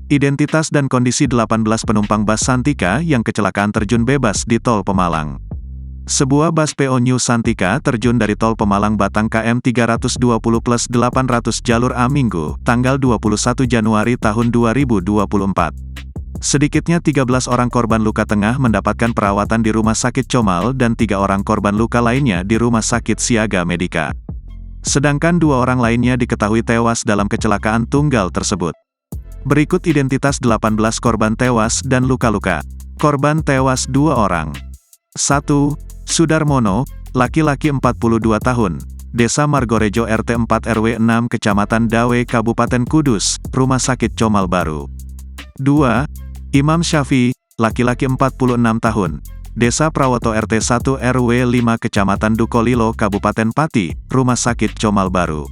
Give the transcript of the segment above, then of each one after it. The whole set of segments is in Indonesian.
Identitas dan kondisi 18 penumpang bus Santika yang kecelakaan terjun bebas di Tol Pemalang. Sebuah bus PO New Santika terjun dari Tol Pemalang Batang KM 320+800 jalur A Minggu, tanggal 21 Januari tahun 2024. Sedikitnya 13 orang korban luka tengah mendapatkan perawatan di Rumah Sakit Comal dan 3 orang korban luka lainnya di Rumah Sakit Siaga Medika. Sedangkan 2 orang lainnya diketahui tewas dalam kecelakaan tunggal tersebut. Berikut identitas 18 korban tewas dan luka-luka. Korban tewas 2 orang. 1. Sudarmono, laki-laki 42 tahun, Desa Margorejo RT 4 RW 6 Kecamatan Dawe Kabupaten Kudus, Rumah Sakit Comal Baru. 2. Imam Syafi, laki-laki 46 tahun, Desa Prawoto RT 1 RW 5 Kecamatan Dukolilo Kabupaten Pati, Rumah Sakit Comal Baru.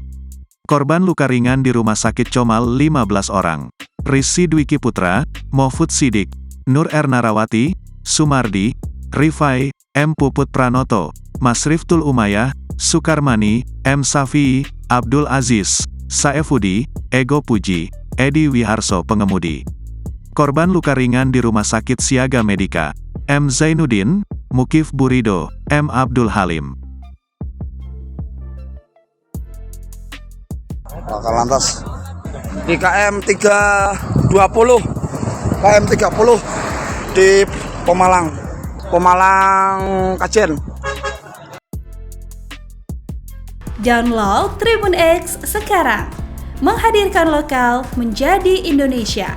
Korban luka ringan di Rumah Sakit Comal 15 orang. Rizky Dwiki Putra, Mahfud Sidik, Nur Ernarawati, Sumardi, Rifai, M. Puput Pranoto, Masriftul Umayah, Sukarmani, M. Safi, Abdul Aziz, Saefudi, Ego Puji, Edi Wiharso pengemudi. Korban luka ringan di Rumah Sakit Siaga Medika, M. Zainuddin, Mukif Burido, M. Abdul Halim. Lantas di KM 320 di Pemalang Kajen. Download Tribun X sekarang, menghadirkan lokal menjadi Indonesia.